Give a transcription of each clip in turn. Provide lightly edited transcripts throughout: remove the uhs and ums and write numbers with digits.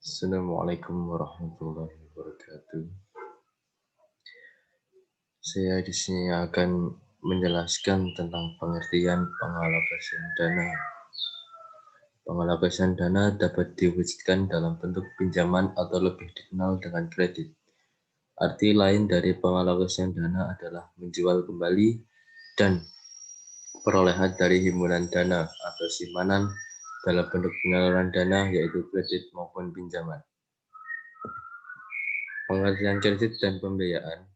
Assalamualaikum warahmatullahi wabarakatuh. Saya di sini akan menjelaskan tentang pengertian pengalasan dana. Pengalasan dana dapat diwujudkan dalam bentuk pinjaman atau lebih dikenal dengan kredit. Arti lain dari pengalasan dana adalah menjual kembali dan perolehan dari himpunan dana atau simpanan dalam bentuk penyaluran dana yaitu kredit maupun pinjaman. Pengertian kredit dan pembiayaan.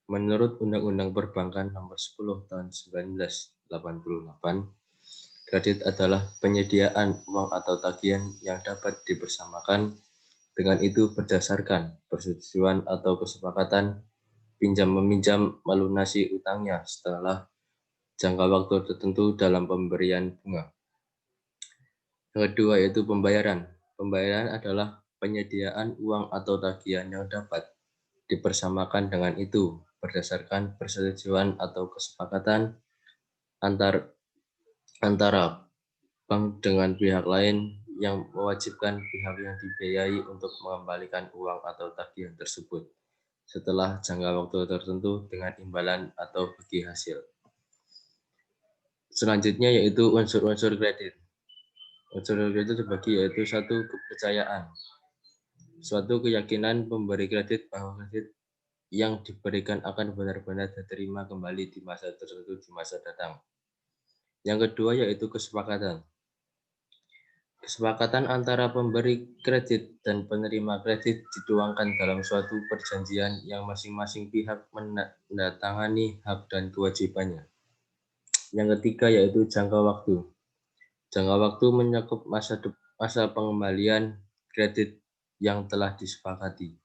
Menurut Undang-Undang Perbankan Nomor 10 Tahun 1988, kredit adalah penyediaan uang atau tagihan yang dapat dibersamakan, dengan itu berdasarkan persetujuan atau kesepakatan pinjam-meminjam melunasi utangnya setelah jangka waktu tertentu dalam pemberian bunga. Yang kedua yaitu pembayaran. Pembayaran adalah penyediaan uang atau tagihan yang dapat dibersamakan, dengan itu berdasarkan persetujuan atau kesepakatan antara bank dengan pihak lain yang mewajibkan pihak yang dibiayai untuk mengembalikan uang atau tagihan tersebut setelah jangka waktu tertentu dengan imbalan atau bagi hasil. Selanjutnya yaitu unsur-unsur kredit. Unsur kredit dibagi yaitu satu, kepercayaan. Suatu keyakinan pemberi kredit bahwa kredit yang diberikan akan benar-benar diterima kembali di masa tertentu di masa datang. Yang kedua yaitu kesepakatan. Kesepakatan antara pemberi kredit dan penerima kredit dituangkan dalam suatu perjanjian yang masing-masing pihak menandatangani hak dan kewajibannya. Yang ketiga yaitu jangka waktu. Jangka waktu mencakup masa pengembalian kredit yang telah disepakati.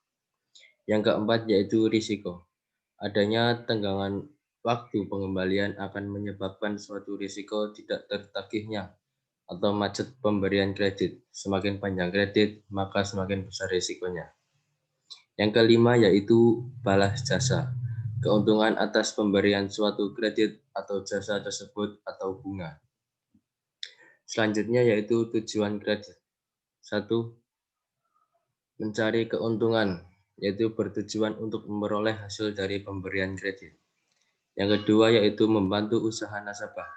Yang keempat yaitu risiko. Adanya tenggangan waktu pengembalian akan menyebabkan suatu risiko tidak tertagihnya atau macet pemberian kredit. Semakin panjang kredit, maka semakin besar risikonya. Yang kelima yaitu balas jasa. Keuntungan atas pemberian suatu kredit atau jasa tersebut atau bunga. Selanjutnya yaitu tujuan kredit. 1. Mencari keuntungan, yaitu bertujuan untuk memperoleh hasil dari pemberian kredit. Yang kedua yaitu membantu usaha nasabah,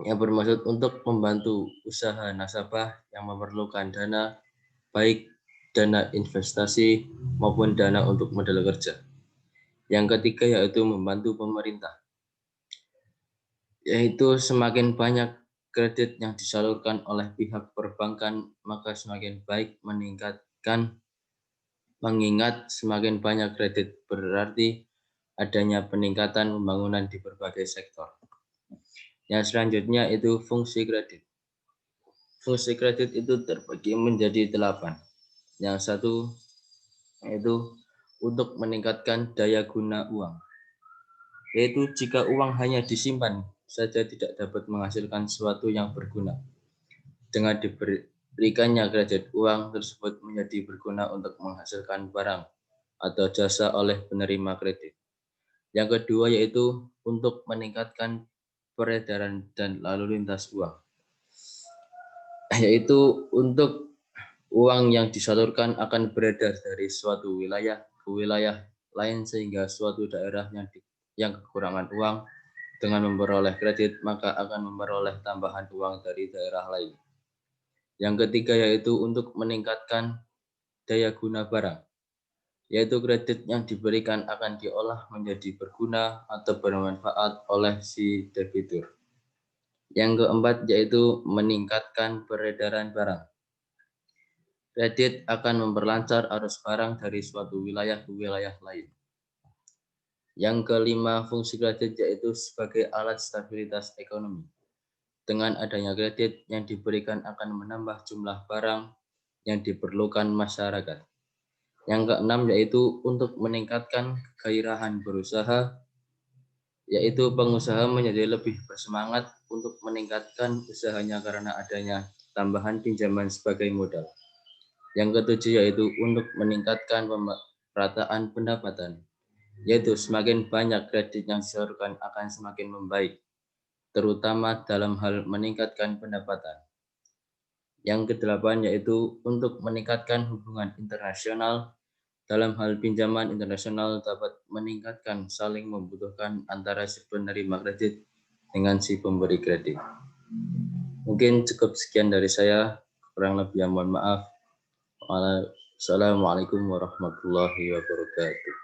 yang bermaksud untuk membantu usaha nasabah yang memerlukan dana, baik dana investasi maupun dana untuk modal kerja. Yang ketiga yaitu membantu pemerintah, yaitu semakin banyak kredit yang disalurkan oleh pihak perbankan, maka semakin baik mengingat semakin banyak kredit berarti adanya peningkatan pembangunan di berbagai sektor. Yang selanjutnya itu fungsi kredit. Fungsi kredit itu terbagi menjadi 8. Yang satu yaitu untuk meningkatkan daya guna uang, yaitu jika uang hanya disimpan saja tidak dapat menghasilkan sesuatu yang berguna. Dengan diberikannya kredit, uang tersebut menjadi berguna untuk menghasilkan barang atau jasa oleh penerima kredit. Yang kedua yaitu untuk meningkatkan peredaran dan lalu lintas uang, yaitu untuk uang yang disalurkan akan beredar dari suatu wilayah ke wilayah lain sehingga suatu daerah yang kekurangan uang dengan memperoleh kredit maka akan memperoleh tambahan uang dari daerah lain. Yang ketiga yaitu untuk meningkatkan daya guna barang, yaitu kredit yang diberikan akan diolah menjadi berguna atau bermanfaat oleh si debitur. Yang keempat yaitu meningkatkan peredaran barang. Kredit akan memperlancar arus barang dari suatu wilayah ke wilayah lain. Yang kelima, fungsi kredit yaitu sebagai alat stabilitas ekonomi. Dengan adanya kredit yang diberikan akan menambah jumlah barang yang diperlukan masyarakat. Yang keenam yaitu untuk meningkatkan kegairahan berusaha, yaitu pengusaha menjadi lebih bersemangat untuk meningkatkan usahanya karena adanya tambahan pinjaman sebagai modal. Yang ketujuh yaitu untuk meningkatkan pemerataan pendapatan, yaitu semakin banyak kredit yang disalurkan akan semakin membaik, terutama dalam hal meningkatkan pendapatan. Yang kedelapan yaitu untuk meningkatkan hubungan internasional. Dalam hal pinjaman internasional dapat meningkatkan saling membutuhkan antara si penerima kredit dengan si pemberi kredit. Mungkin cukup sekian dari saya, kurang lebih mohon maaf. Assalamualaikum warahmatullahi wabarakatuh.